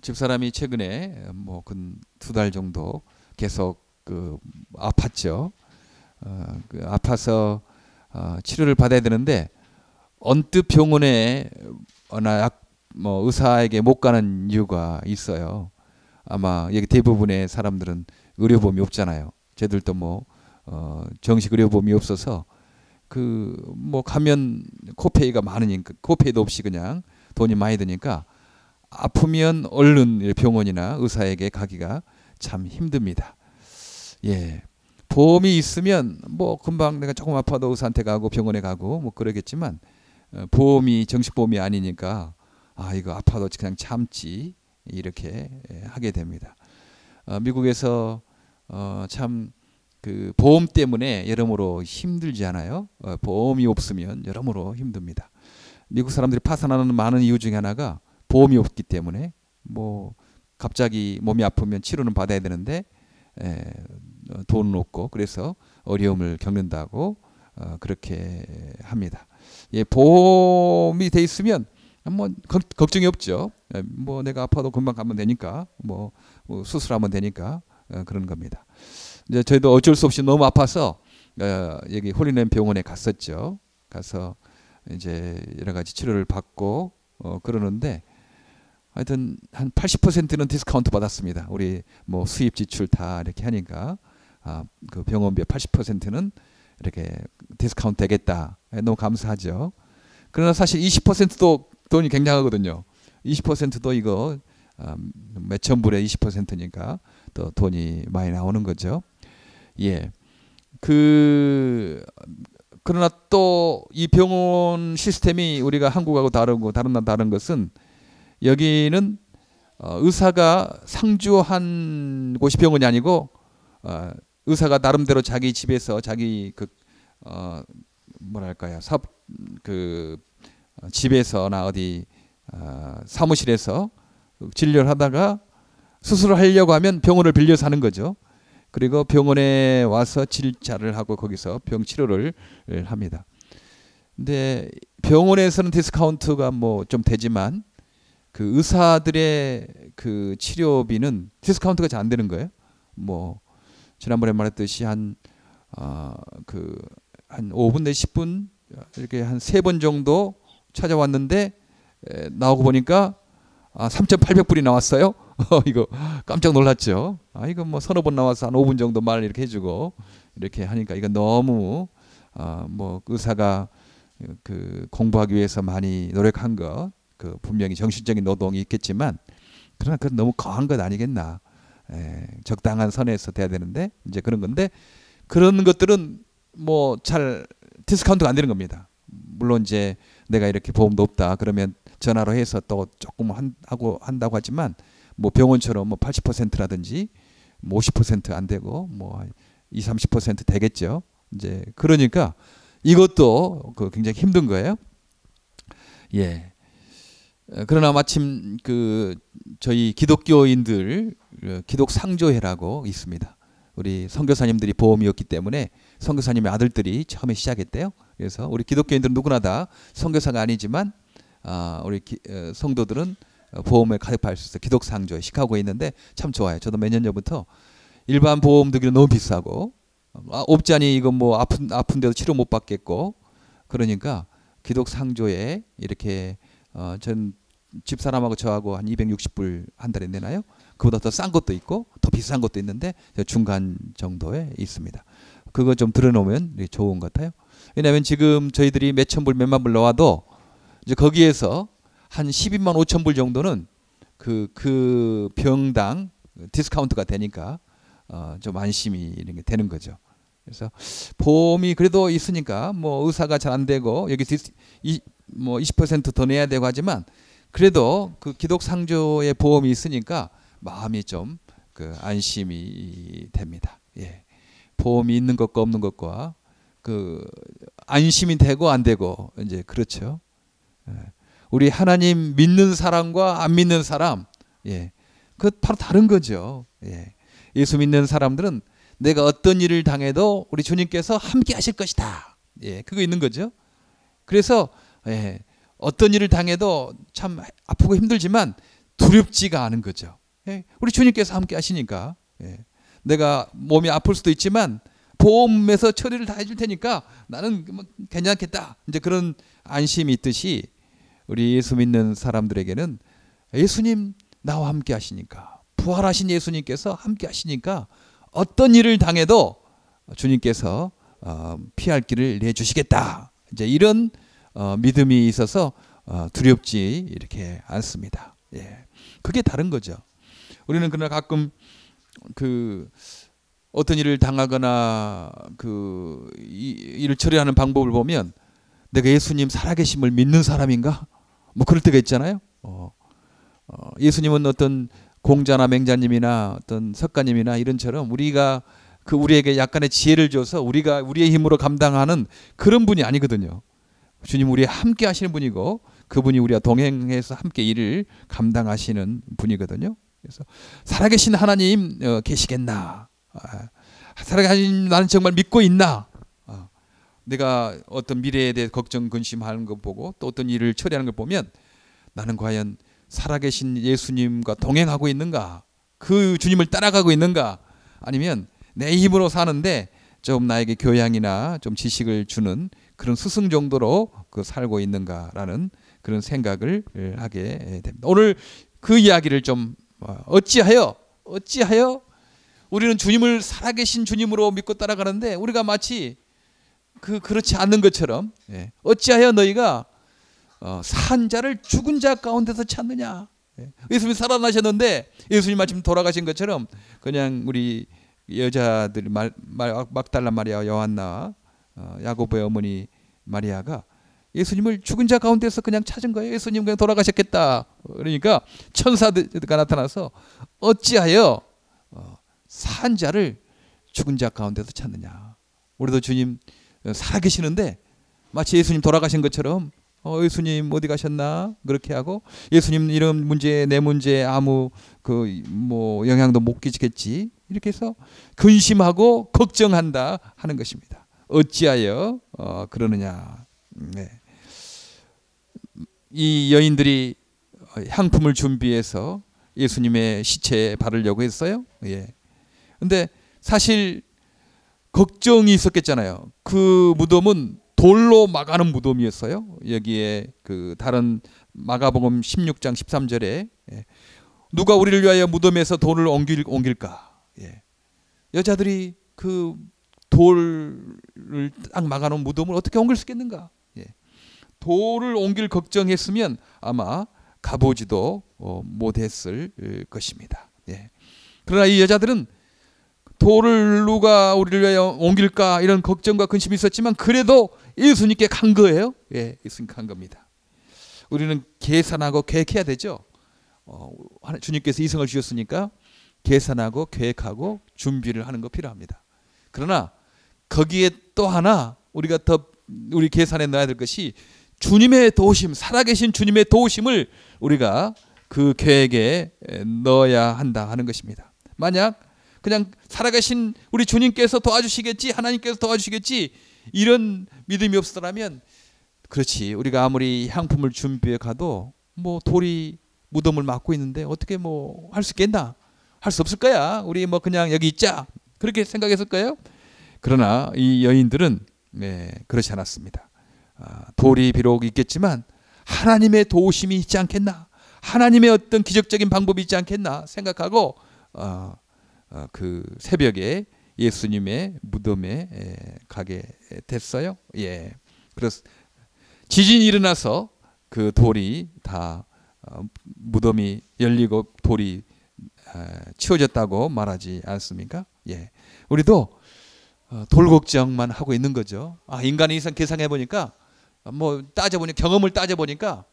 집사람이 최근에 뭐 근 2달 정도 계속 그 아팠죠. 그 아파서 치료를 받아야 되는데 언뜻 병원에 뭐 의사에게 못 가는 이유가 있어요. 아마 여기 대부분의 사람들은 의료보험이 없잖아요. 저희들도 뭐 정식 의료보험이 없어서 그 뭐 가면 코페이가 많으니까 코페이도 없이 그냥 돈이 많이 드니까 아프면 얼른 병원이나 의사에게 가기가 참 힘듭니다. 예. 보험이 있으면 뭐 금방 내가 조금 아파도 의사한테 가고 병원에 가고 뭐 그러겠지만 보험이 정식 보험이 아니니까 이거 아파도 그냥 참지 이렇게 하게 됩니다. 미국에서 참 그 보험 때문에 여러모로 힘들지 않아요? 보험이 없으면 여러모로 힘듭니다. 미국 사람들이 파산하는 많은 이유 중에 하나가 보험이 없기 때문에 뭐 갑자기 몸이 아프면 치료는 받아야 되는데 돈은 없고 그래서 어려움을 겪는다고 그렇게 합니다. 예, 보험이 돼 있으면 뭐 걱정이 없죠. 뭐 내가 아파도 금방 가면 되니까 뭐 수술하면 되니까 그런 겁니다. 이제 저희도 어쩔 수 없이 너무 아파서 여기 홀리네임 병원에 갔었죠. 가서 이제 여러 가지 치료를 받고 그러는데 하여튼 한 80%는 디스카운트 받았습니다. 우리 뭐 수입 지출 다 이렇게 하니까 그 병원비 80%는 이렇게 디스카운트 되겠다. 너무 감사하죠. 그러나 사실 20%도 돈이 굉장하거든요. 20%도 이거 몇천 불에 20%니까 또 돈이 많이 나오는 거죠. 예. 그러나 또 이 병원 시스템이 우리가 한국하고 다르고 다른 것은 여기는 의사가 상주한 곳이 병원이 아니고 의사가 나름대로 자기 집에서 자기 뭐랄까요 집에서나 어디 사무실에서 진료를 하다가 수술을 하려고 하면 병원을 빌려서 하는 거죠. 그리고 병원에 와서 진찰을 하고 거기서 병 치료를 합니다. 근데 병원에서는 디스카운트가 뭐 좀 되지만 그 의사들의 그 치료비는 디스카운트가 잘 안 되는 거예요. 뭐 지난번에 말했듯이 한 5분 내지 10분 이렇게 한 3번 정도 찾아왔는데 나오고 보니까 3,800불이 나왔어요. 이거 깜짝 놀랐죠. 이거 뭐 서너 번 나와서 한 5분 정도 말 이렇게 해주고 이렇게 하니까 이거 너무 뭐 의사가 그 공부하기 위해서 많이 노력한 거 그 분명히 정신적인 노동이 있겠지만 그러나 그건 너무 거한 것 아니겠나. 적당한 선에서 돼야 되는데 이제 그런 건데 그런 것들은 뭐 잘 디스카운트가 안 되는 겁니다. 물론 이제 내가 이렇게 보험도 없다 그러면 전화로 해서 또 조금 한다고 하지만 뭐 병원처럼 뭐 80%라든지 뭐 50% 안 되고 뭐 20-30% 되겠죠. 이제 그러니까 이것도 굉장히 힘든 거예요. 예. 그러나 마침 저희 기독교인들 기독상조회라고 있습니다. 우리 선교사님들이 보험이 없기 때문에 선교사님의 아들들이 처음에 시작했대요. 그래서 우리 기독교인들은 누구나 다 선교사가 아니지만 우리 성도들은 보험을 가입할 수 있어요. 기독상조회 시카고에 있는데 참 좋아요. 저도 몇 년 전부터 일반 보험 들기는 너무 비싸고 없자니 이거 뭐 아픈데도 치료 못 받겠고 그러니까 기독상조에 이렇게 전 집사람하고 저하고 한 260불 한 달에 내나요? 그보다 더 싼 것도 있고 더 비싼 것도 있는데 중간 정도에 있습니다. 그거 좀 들어놓으면 좋은 것 같아요. 왜냐하면 지금 저희들이 몇천 불 몇만 불 넣어도 이제 거기에서 한 12만 5천 불 정도는 그 병당 디스카운트가 되니까 좀 안심이 이런 게 되는 거죠. 그래서 보험이 그래도 있으니까 뭐 의사가 잘 안 되고 여기 뭐 20% 더 내야 되고 하지만 그래도 그 기독상조의 보험이 있으니까 마음이 좀 안심이 됩니다. 예. 보험이 있는 것과 없는 것과 안심이 되고 안 되고 이제 그렇죠. 예. 우리 하나님 믿는 사람과 안 믿는 사람, 예. 그 바로 다른 거죠. 예. 예수 믿는 사람들은 내가 어떤 일을 당해도 우리 주님께서 함께 하실 것이다. 예, 그거 있는 거죠. 그래서 어떤 일을 당해도 참 아프고 힘들지만 두렵지가 않은 거죠. 예, 우리 주님께서 함께 하시니까. 예, 내가 몸이 아플 수도 있지만 보험에서 처리를 다 해줄 테니까 나는 뭐 괜찮겠다. 이제 그런 안심이 있듯이 우리 예수 믿는 사람들에게는 예수님 나와 함께 하시니까, 부활하신 예수님께서 함께 하시니까 어떤 일을 당해도 주님께서 피할 길을 내주시겠다. 이제 이런 믿음이 있어서 두렵지 이렇게 않습니다. 예, 그게 다른 거죠. 우리는 그러나 가끔 그 어떤 일을 당하거나 그 일을 처리하는 방법을 보면 내가 예수님 살아계심을 믿는 사람인가? 뭐 그럴 때가 있잖아요. 예수님은 어떤 공자나 맹자님이나 어떤 석가님이나 이런처럼 우리에게 약간의 지혜를 줘서 우리가 우리의 힘으로 감당하는 그런 분이 아니거든요. 주님 우리와 함께 하시는 분이고 그분이 우리와 동행해서 함께 일을 감당하시는 분이거든요. 그래서 살아계신 하나님 계시겠나? 살아계신 나는 정말 믿고 있나? 내가 어떤 미래에 대해 걱정 근심하는 것 보고 또 어떤 일을 처리하는 걸 보면 나는 과연 살아계신 예수님과 동행하고 있는가? 그 주님을 따라가고 있는가? 아니면 내 힘으로 사는데 좀 나에게 교양이나 좀 지식을 주는 그런 스승 정도로 살고 있는가라는 그런 생각을 하게 됩니다. 오늘 그 이야기를 좀 어찌하여 우리는 주님을 살아계신 주님으로 믿고 따라가는데 우리가 마치 그렇지 않는 것처럼 어찌하여 너희가 산 자를 죽은 자 가운데서 찾느냐. 예수님이 살아나셨는데 예수님 마침 돌아가신 것처럼 그냥 우리 여자들 막달라 마리아, 요한나, 야고보의 어머니 마리아가 예수님을 죽은 자 가운데서 그냥 찾은 거예요. 예수님 그냥 돌아가셨겠다. 그러니까 천사가 나타나서 어찌하여 산 자를 죽은 자 가운데서 찾느냐. 우리도 주님 살아계시는데 마치 예수님 돌아가신 것처럼 예수님 어디 가셨나 그렇게 하고 예수님 이런 문제 내 문제에 아무 뭐 영향도 못 끼치겠지 이렇게 해서 근심하고 걱정한다 하는 것입니다. 어찌하여 그러느냐. 네. 이 여인들이 향품을 준비해서 예수님의 시체에 바르려고 했어요. 예. 근데 사실 걱정이 있었겠잖아요. 그 무덤은 돌로 막아놓은 무덤이었어요. 여기에 다른 마가복음 16장 13절에 누가 우리를 위하여 무덤에서 돌을 옮길까? 예. 여자들이 그 돌을 딱 막아놓은 무덤을 어떻게 옮길 수 있겠는가? 예. 돌을 옮길 걱정했으면 아마 가보지도 못했을 것입니다. 예. 그러나 이 여자들은 돌을 누가 우리를 위하여 옮길까 이런 걱정과 근심이 있었지만 그래도 예수님께 간 거예요. 예, 예수님께 간 겁니다. 우리는 계산하고 계획해야 되죠. 주님께서 이성을 주셨으니까 계산하고 계획하고 준비를 하는 거 필요합니다. 그러나 거기에 또 하나 우리 계산에 넣어야 될 것이 주님의 도우심, 살아계신 주님의 도우심을 우리가 그 계획에 넣어야 한다 하는 것입니다. 만약 그냥 살아계신 우리 주님께서 도와주시겠지, 하나님께서 도와주시겠지 이런 믿음이 없었다면 그렇지 우리가 아무리 향품을 준비해 가도 뭐 돌이 무덤을 막고 있는데 어떻게 뭐 할 수 있겠나? 할 수 없을 거야. 우리 뭐 그냥 여기 있자 그렇게 생각했을 거예요. 그러나 이 여인들은 그렇지 않았습니다. 돌이 비록 있겠지만 하나님의 도우심이 있지 않겠나? 하나님의 어떤 기적적인 방법이 있지 않겠나 생각하고 그 새벽에 예수님의 무덤에 가게 됐어요. 예. 그래서 지진이 일어나서 그 돌이 다 무덤이 열리고 돌이 치워졌다고 말하지 않습니까? 예. 우리도 돌 걱정만 하고 있는 거죠. 인간의 이상 계산해 보니까 뭐 경험을 따져 보니까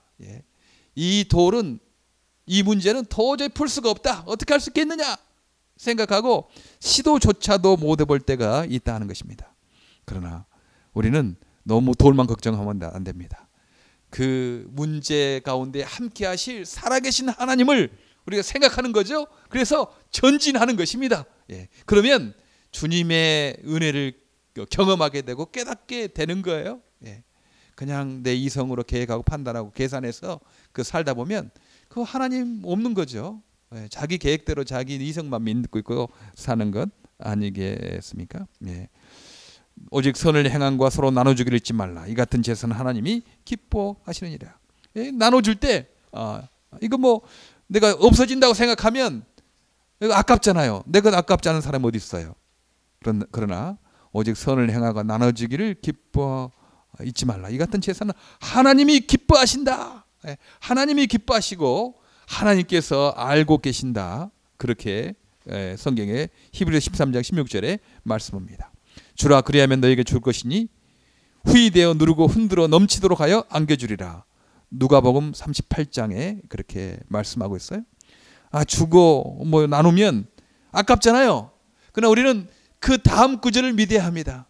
이 돌은 이 문제는 도저히 풀 수가 없다. 어떻게 할 수 있겠느냐? 생각하고 시도조차도 못 해볼 때가 있다 하는 것입니다. 그러나 우리는 너무 돌만 걱정하면 안 됩니다. 그 문제 가운데 함께 하실 살아계신 하나님을 우리가 생각하는 거죠. 그래서 전진하는 것입니다. 그러면 주님의 은혜를 경험하게 되고 깨닫게 되는 거예요. 그냥 내 이성으로 계획하고 판단하고 계산해서 살다 보면 그 하나님 없는 거죠. 예, 자기 계획대로 자기 이성만 믿고 있고 사는 것 아니겠습니까? 예. 오직 선을 행함과 서로 나눠주기를 잊지 말라. 이 같은 제사는 하나님이 기뻐하시느니라. 예, 나눠줄 때 이거 뭐 내가 없어진다고 생각하면 이거 아깝잖아요. 내가 아깝지 않은 사람이 어디 있어요. 그러나 오직 선을 행하고 나눠주기를 잊지 말라. 이 같은 제사는 하나님이 기뻐하신다. 예, 하나님이 기뻐하시고 하나님께서 알고 계신다. 그렇게 성경의 히브리서 13장 16절에 말씀합니다. 주라 그리하면 너에게 줄 것이니 후이되어 누르고 흔들어 넘치도록 하여 안겨주리라. 누가복음 38장에 그렇게 말씀하고 있어요. 주고 뭐 나누면 아깝잖아요. 그러나 우리는 그 다음 구절을 믿어야 합니다.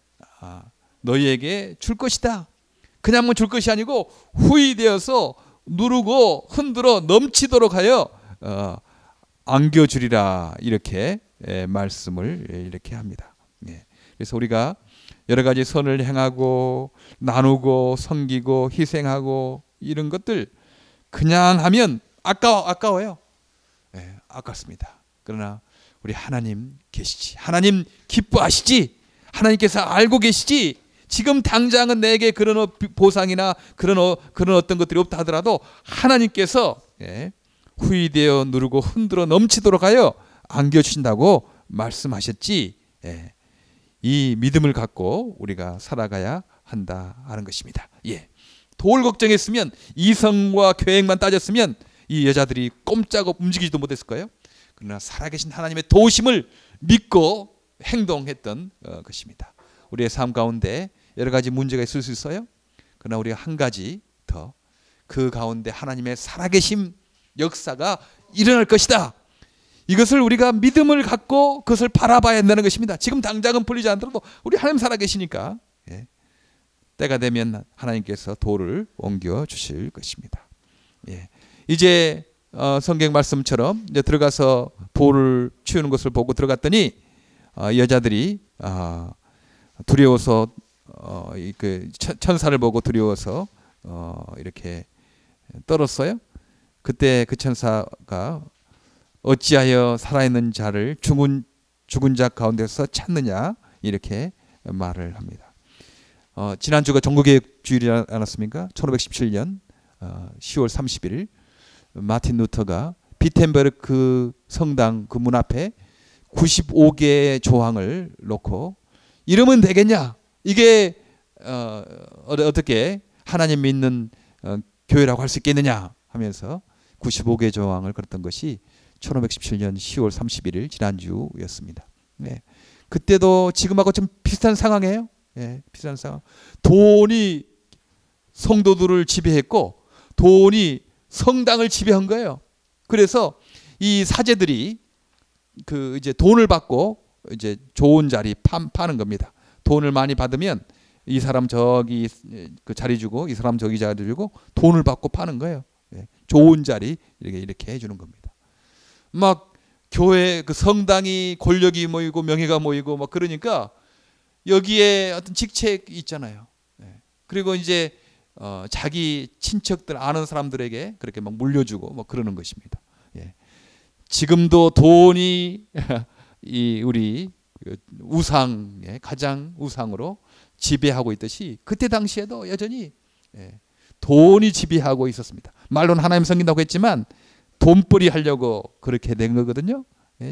너희에게 줄 것이다. 그냥 뭐 줄 것이 아니고 후이되어서 누르고 흔들어 넘치도록 하여 안겨주리라. 이렇게 말씀을 이렇게 합니다. 그래서 우리가 여러 가지 선을 행하고 나누고 섬기고 희생하고 이런 것들 그냥 하면 아까워요. 아깝습니다. 그러나 우리 하나님 계시지. 하나님 기뻐하시지. 하나님께서 알고 계시지. 지금 당장은 내게 그런 보상이나 그런 어떤 것들이 없다 하더라도 하나님께서 후이되어 누르고 흔들어 넘치도록 하여 안겨주신다고 말씀하셨지. 이 믿음을 갖고 우리가 살아가야 한다 하는 것입니다. 돌 걱정했으면 이성과 계획만 따졌으면 이 여자들이 꼼짝 움직이지도 못했을 거예요. 그러나 살아계신 하나님의 도우심을 믿고 행동했던 것입니다. 우리의 삶 가운데 여러 가지 문제가 있을 수 있어요. 그러나 우리가 한 가지 더, 그 가운데 하나님의 살아계심 역사가 일어날 것이다. 이것을 우리가 믿음을 갖고 그것을 바라봐야 한다는 것입니다. 지금 당장은 풀리지 않더라도 우리 하나님 살아계시니까 때가 되면 하나님께서 돌을 옮겨 주실 것입니다. 이제 성경 말씀처럼 이제 들어가서 돌을 치우는 것을 보고 들어갔더니 여자들이 두려워서 그 천사를 보고 두려워서 이렇게 떨었어요. 그때 그 천사가 어찌하여 살아있는 자를 죽은 자 가운데서 찾느냐 이렇게 말을 합니다. 지난주가 종교개혁주일이지 않았습니까? 1517년 10월 30일 마틴 루터가 비텐베르크 성당 그 문 앞에 95개의 조항을 놓고 이러면 되겠냐? 이게 어떻게 하나님 믿는 교회라고 할 수 있겠느냐 하면서 95개 조항을 걸었던 것이 1517년 10월 31일 지난주였습니다. 그때도 지금하고 좀 비슷한 상황이에요. 비슷한 상황. 돈이 성도들을 지배했고 돈이 성당을 지배한 거예요. 그래서 이 사제들이 그 이제 돈을 받고 이제 좋은 자리 파는 겁니다. 돈을 많이 받으면 이 사람 저기 그 자리 주고 이 사람 저기 자리 주고 돈을 받고 파는 거예요. 좋은 자리 이렇게 해주는 겁니다. 막 교회 그 성당이 권력이 모이고 명예가 모이고 막 그러니까 여기에 어떤 직책이 있잖아요. 그리고 이제 자기 친척들 아는 사람들에게 그렇게 막 물려주고 뭐 그러는 것입니다. 지금도 돈이 이 우리 우상의 가장 우상으로 지배하고 있듯이 그때 당시에도 여전히 돈이 지배하고 있었습니다. 말로는 하나님 섬긴다고 했지만 돈벌이 하려고 그렇게 된 거거든요.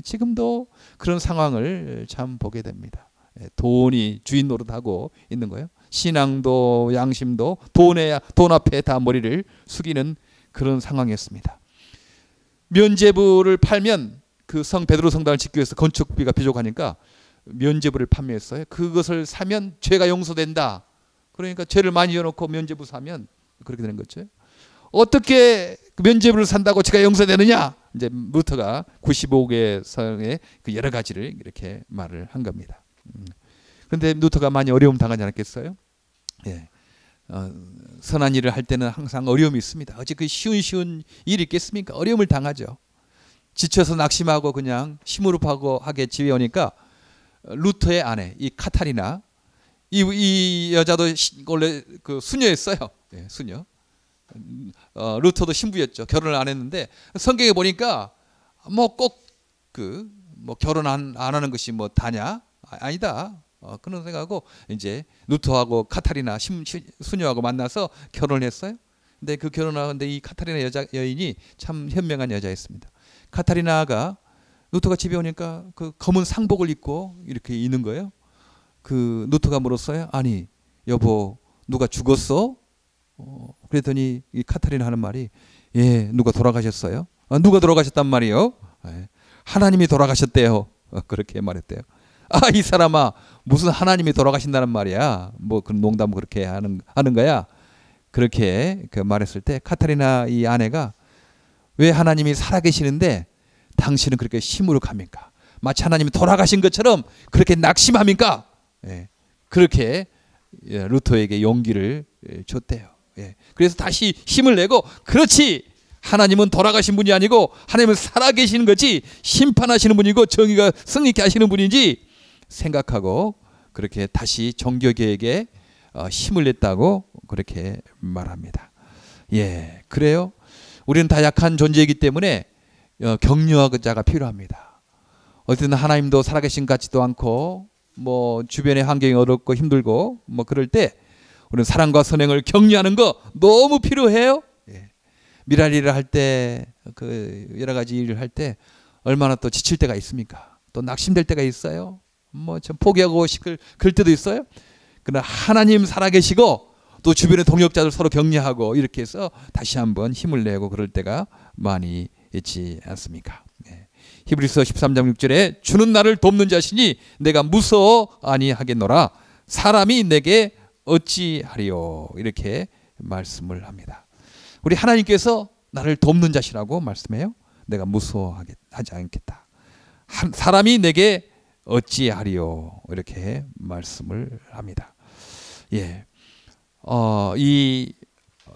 지금도 그런 상황을 참 보게 됩니다. 돈이 주인 노릇하고 있는 거예요. 신앙도 양심도 돈 앞에 다 머리를 숙이는 그런 상황이었습니다. 면죄부를 팔면 그 성 베드로 성당을 짓기 위해서 건축비가 부족하니까 면죄부를 판매했어요. 그것을 사면 죄가 용서된다. 그러니까 죄를 많이 지어놓고 면죄부 사면 그렇게 되는 거죠. 어떻게 면죄부를 산다고 죄가 용서되느냐? 이제 루터가 95개 성의 그 여러 가지를 이렇게 말을 한 겁니다. 그런데 루터가 많이 어려움 당하지 않았겠어요? 선한 일을 할 때는 항상 어려움이 있습니다. 어찌 그 쉬운 일이 있겠습니까? 어려움을 당하죠. 지쳐서 낙심하고 그냥 시무룩하게 집에 오니까 루터의 아내 이 카타리나 이 여자도 원래 그 수녀였어요. 수녀. 루터도 신부였죠. 결혼을 안 했는데 성경에 보니까 뭐 꼭 뭐 결혼 안 하는 것이 뭐 다냐? 아니다. 그런 생각하고 이제 루터하고 카타리나 수녀하고 만나서 결혼을 했어요. 근데 그 결혼하는데 이 카타리나 여인이 참 현명한 여자였습니다. 카타리나가 루터가 집에 오니까 그 검은 상복을 입고 이렇게 있는 거예요. 그 루터가 물었어요. 아니 여보 누가 죽었어? 그랬더니 이 카타리나 하는 말이 예 누가 돌아가셨어요? 누가 돌아가셨단 말이요? 예, 하나님이 돌아가셨대요. 그렇게 말했대요. 이 사람아 무슨 하나님이 돌아가신다는 말이야. 뭐 그런 농담 그렇게 하는 거야. 그렇게 말했을 때 카타리나 이 아내가 왜 하나님이 살아계시는데 당신은 그렇게 시무룩합니까? 마치 하나님이 돌아가신 것처럼 그렇게 낙심합니까? 예, 그렇게 루터에게 용기를 줬대요. 예, 그래서 다시 힘을 내고 그렇지 하나님은 돌아가신 분이 아니고 하나님은 살아계시는 거지 심판하시는 분이고 정의가 승리케 하시는 분인지 생각하고 그렇게 다시 종교개혁에 힘을 냈다고 그렇게 말합니다. 예, 그래요. 우리는 다 약한 존재이기 때문에 격려자가 필요합니다. 어쨌든 하나님도 살아계신 것 같지도 않고 뭐 주변의 환경이 어렵고 힘들고 뭐 그럴 때 우리는 사랑과 선행을 격려하는 거 너무 필요해요. 예. 미랄일을 할 때 그 여러 가지 일을 할 때 얼마나 또 지칠 때가 있습니까? 또 낙심될 때가 있어요. 뭐 좀 포기하고 그럴 때도 있어요. 그러나 하나님 살아계시고 또 주변의 동역자들 서로 격려하고 이렇게 해서 다시 한번 힘을 내고 그럴 때가 많이 있지 않습니까? 네. 히브리서 13장 6절에 주는 나를 돕는 자시니 내가 무서워 아니하겠노라 사람이 내게 어찌하리요 이렇게 말씀을 합니다. 우리 하나님께서 나를 돕는 자시라고 말씀해요. 내가 무서워하지 않겠다. 사람이 내게 어찌하리요 이렇게 말씀을 합니다. 예, 이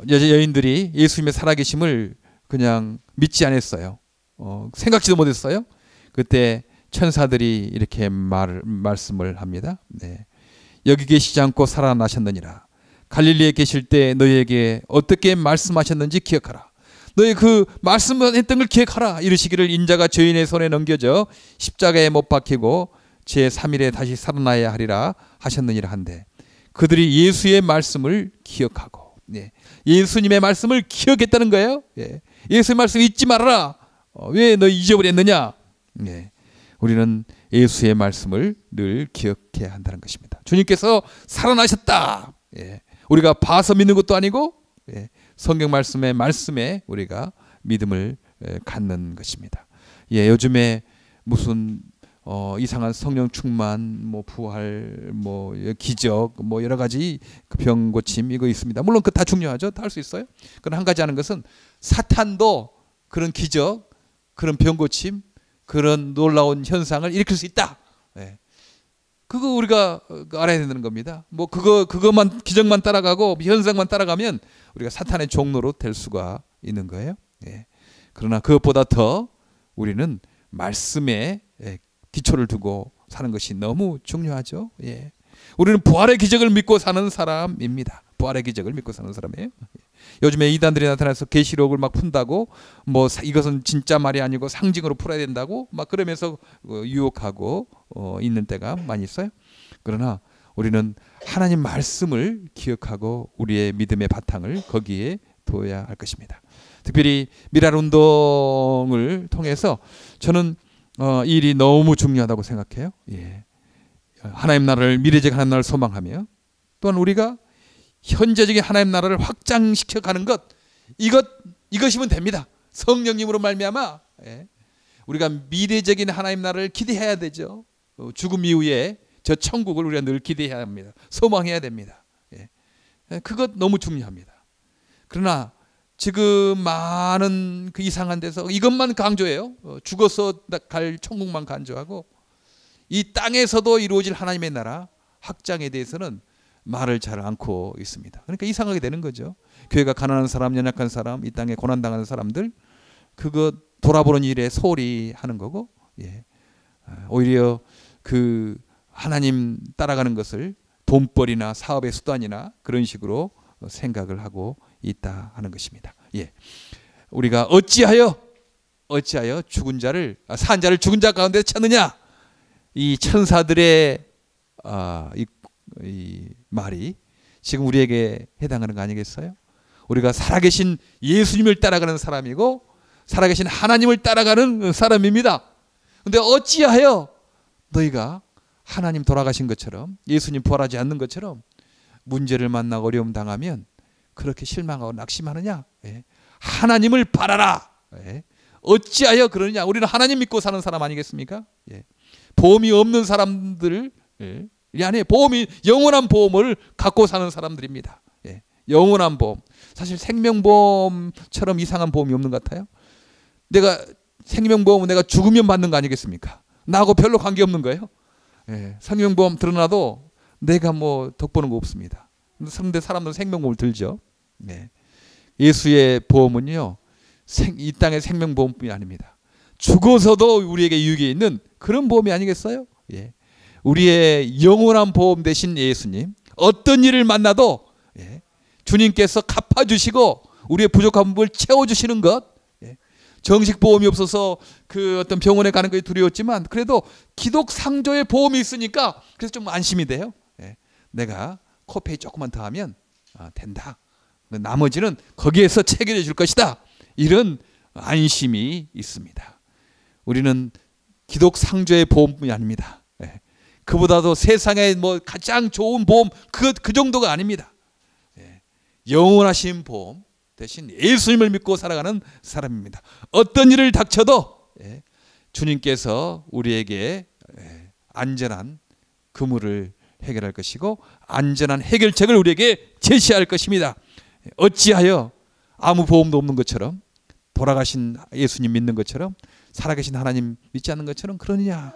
여인들이 예수님의 살아계심을 그냥 믿지 않았어요. 생각지도 못했어요. 그때 천사들이 이렇게 말씀을 합니다. 네. 여기 계시지 않고 살아나셨느니라. 갈릴리에 계실 때 너희에게 어떻게 말씀하셨는지 기억하라. 너희 그 말씀했던 걸 기억하라. 이르시기를 인자가 죄인의 손에 넘겨져 십자가에 못 박히고 제3일에 다시 살아나야 하리라 하셨느니라 한데 그들이 예수의 말씀을 기억하고 예수님의 말씀을 기억했다는 거예요. 예수의 말씀 잊지 말아라. 왜 너 잊어버렸느냐? 우리는 예수의 말씀을 늘 기억해야 한다는 것입니다. 주님께서 살아나셨다. 우리가 봐서 믿는 것도 아니고 성경 말씀에 우리가 믿음을 갖는 것입니다. 요즘에 무슨 이상한 성령 충만, 뭐 부활, 뭐 기적, 뭐 여러 가지 병 고침 이거 있습니다. 물론 그 다 중요하죠. 다 할 수 있어요. 그러나 한 가지 하는 것은 사탄도 그런 기적, 그런 병 고침, 그런 놀라운 현상을 일으킬 수 있다. 그거 우리가 알아야 되는 겁니다. 뭐 그것만 기적만 따라가고 현상만 따라가면 우리가 사탄의 종로로 될 수가 있는 거예요. 그러나 그것보다 더 우리는 말씀에 기초를 두고 사는 것이 너무 중요하죠. 우리는 부활의 기적을 믿고 사는 사람입니다. 부활의 기적을 믿고 사는 사람이에요. 요즘에 이단들이 나타나서 계시록을 막 푼다고 뭐 이것은 진짜 말이 아니고 상징으로 풀어야 된다고 막 그러면서 유혹하고 있는 때가 많이 있어요. 그러나 우리는 하나님 말씀을 기억하고 우리의 믿음의 바탕을 거기에 둬야 할 것입니다. 특별히 미랄 운동을 통해서 저는 이 일이 너무 중요하다고 생각해요. 하나님 나라를 미래적 하나님 나라를 소망하며 또한 우리가 현재적인 하나님 나라를 확장시켜 가는 것 이것이면 됩니다. 성령님으로 말미암아 우리가 미래적인 하나님 나라를 기대해야 되죠. 죽음 이후에 저 천국을 우리가 늘 기대해야 합니다. 소망해야 됩니다. 그것 너무 중요합니다. 그러나 지금 많은 그 이상한 데서 이것만 강조해요. 죽어서 갈 천국만 강조하고 이 땅에서도 이루어질 하나님의 나라 확장에 대해서는 말을 잘 않고 있습니다. 그러니까 이상하게 되는 거죠. 교회가 가난한 사람, 연약한 사람, 이 땅에 고난당하는 사람들 그거 돌아보는 일에 소홀히 하는 거고 오히려 그 하나님 따라가는 것을 돈벌이나 사업의 수단이나 그런 식으로 생각을 하고 있다 하는 것입니다. 예. 우리가 어찌하여 죽은 자를 산 자를 죽은 자 가운데 찾느냐? 이 천사들의 이 말이 지금 우리에게 해당하는 거 아니겠어요? 우리가 살아계신 예수님을 따라가는 사람이고 살아계신 하나님을 따라가는 사람입니다. 그런데 어찌하여 너희가 하나님 돌아가신 것처럼 예수님 부활하지 않는 것처럼 문제를 만나고 어려움 당하면 그렇게 실망하고 낙심하느냐? 예. 하나님을 바라라. 예. 어찌하여 그러느냐? 우리는 하나님 믿고 사는 사람 아니겠습니까? 예. 보험이 없는 사람들, 예. 이 안에 보험이 영원한 보험을 갖고 사는 사람들입니다. 예. 영원한 보험. 사실 생명보험처럼 이상한 보험이 없는 것 같아요. 내가 생명보험은 내가 죽으면 받는 거 아니겠습니까? 나하고 별로 관계없는 거예요. 예. 생명보험 들어놔도 내가 뭐 덕보는 거 없습니다. 그런데 사람들은 생명보험을 들죠. 예. 예수의 보험은요, 이 땅의 생명보험뿐이 아닙니다. 죽어서도 우리에게 유익이 있는 그런 보험이 아니겠어요? 예. 우리의 영원한 보험 되신 예수님, 어떤 일을 만나도 예. 주님께서 갚아주시고 우리의 부족한 부분을 채워주시는 것. 예. 정식 보험이 없어서 그 어떤 병원에 가는 것이 두려웠지만 그래도 기독 상조의 보험이 있으니까 그래서 좀 안심이 돼요. 예. 내가 코페이 조금만 더 하면 된다. 나머지는 거기에서 체결해 줄 것이다. 이런 안심이 있습니다. 우리는 기독 상조의 보험뿐이 아닙니다. 예. 그보다도 세상에 뭐 가장 좋은 보험 그 정도가 아닙니다. 예. 영원하신 보험 대신 예수님을 믿고 살아가는 사람입니다. 어떤 일을 닥쳐도 예. 주님께서 우리에게 예. 안전한 그물을 해결할 것이고 안전한 해결책을 우리에게 제시할 것입니다. 어찌하여 아무 보험도 없는 것처럼 돌아가신 예수님 믿는 것처럼 살아계신 하나님 믿지 않는 것처럼 그러느냐?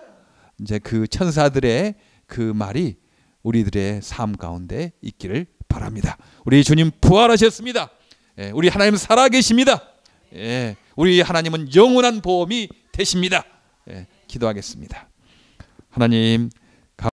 이제 그 천사들의 그 말이 우리들의 삶 가운데 있기를 바랍니다. 우리 주님 부활하셨습니다. 예, 우리 하나님 살아계십니다. 예, 우리 하나님은 영원한 보험이 되십니다. 예, 기도하겠습니다. 하나님,